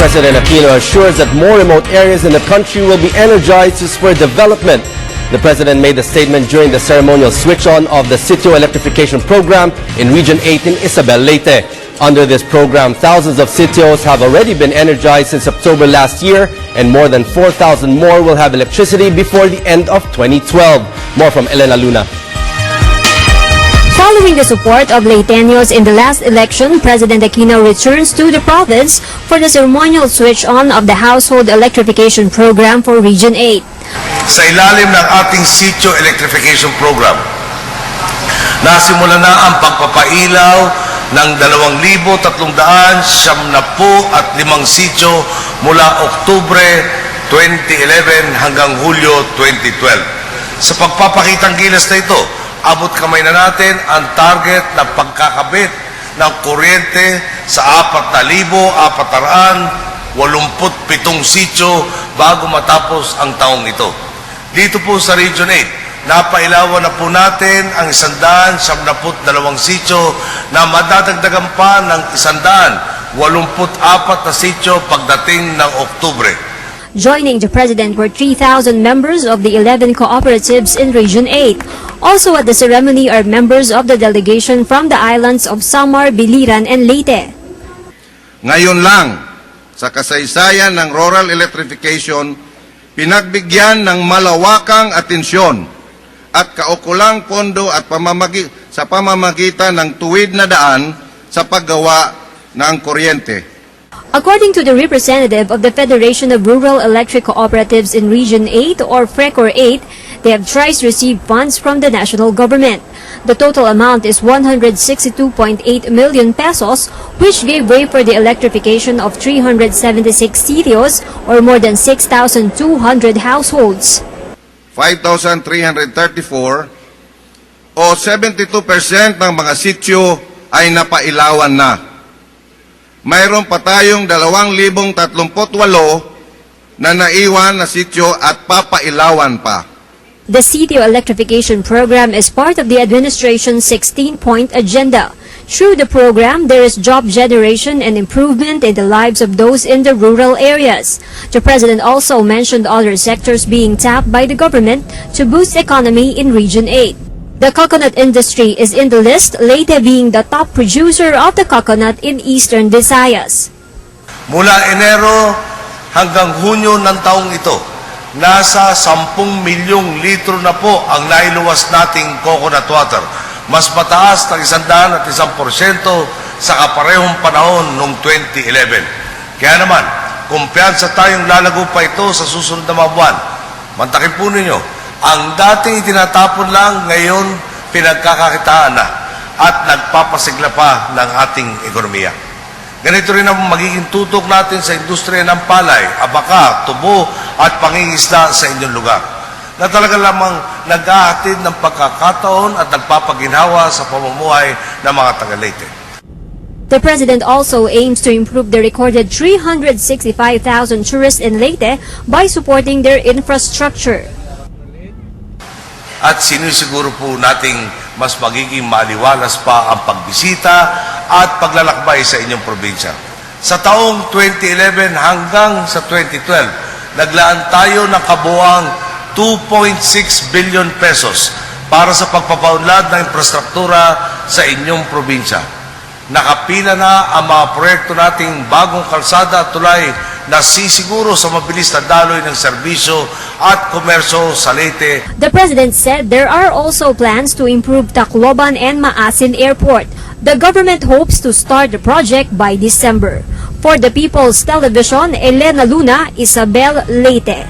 President Aquino assures that more remote areas in the country will be energized to spur development. The President made the statement during the ceremonial switch-on of the Sitio Electrification Program in Region 8 in Isabel, Leyte. Under this program, thousands of sitios have already been energized since October last year, and more than 4,000 more will have electricity before the end of 2012. More from Elena Luna. Following the support of Leyteños in the last election, President Aquino returns to the province for the ceremonial switch-on of the Household Electrification Program for Region 8. Sa ilalim ng ating Sitio Electrification Program, nasimula na ang pagpapailaw ng 2,375 sitio mula Oktubre 2011 hanggang Hulyo 2012. Sa pagpapakitang gilas na ito, abot kamay na natin ang target na pagkakabit ng kuryente sa 4,487 sitio bago matapos ang taong ito. Dito po sa Region 8, napailawan na po natin ang 172 sitio na madadagdagan pa ng 184 na sitio pagdating ng Oktubre. Joining the President were 3,000 members of the 11 cooperatives in Region 8. Also at the ceremony are members of the delegation from the islands of Samar, Biliran, and Leyte. Ngayon lang, sa kasaysayan ng rural electrification, pinagbigyan ng malawakang atensyon at kaukulang pondo at sa pamamagitan ng tuwid na daan sa paggawa ng kuryente. According to the representative of the Federation of Rural Electric Cooperatives in Region 8 or FRECOR 8, they have twice received funds from the national government. The total amount is 162.8 million pesos, which gave way for the electrification of 376 sitios or more than 6,200 households. 5,334 o 72% ng mga sityo ay napailawan na. Mayroon pa tayong 2,038 na naiwan na sityo at papailawan pa. The Sitio Electrification Program is part of the administration's 16-point agenda. Through the program, there is job generation and improvement in the lives of those in the rural areas. The President also mentioned other sectors being tapped by the government to boost economy in Region 8. The coconut industry is in the list, Leyte being the top producer of the coconut in Eastern Visayas. Mula Enero hanggang Hunyo ng taong ito, nasa 10 milyong litro na po ang nailuwas nating coconut water. Mas mataas ng 101% sa kaparehong panahon noong 2011. Kaya naman, kumpiyansa tayong lalago pa ito sa susunod na mga buwan. Mantakin po ninyo, ang dating itinatapon lang ngayon pinagkakakitaan na at nagpapasigla pa ng ating ekonomiya. Ganito rin ang magiging tutok natin sa industriya ng palay, abaka, tubo at pangingisda sa inyong lugar, na talaga lamang nag-ahatid ng pagkakataon at nagpapaginhawa sa pamumuhay ng mga taga-Leyte. The President also aims to improve the recorded 365,000 tourists in Leyte by supporting their infrastructure. At sinisiguro po nating mas magiging maliwalas pa ang pagbisita at paglalakbay sa inyong probinsya. Sa taong 2011 hanggang sa 2012, naglaan tayo ng kabuuang 2.6 billion pesos para sa pagpapaunlad ng infrastruktura sa inyong probinsya. Nakapila na ang mga proyekto nating bagong kalsada at tulay na sisiguro sa mabilis na daloy ng serbisyo at komersyo sa Leyte. The President said there are also plans to improve Tacloban and Maasin Airport. The government hopes to start the project by December. For the People's Television, Elena Luna, Isabel, Leyte.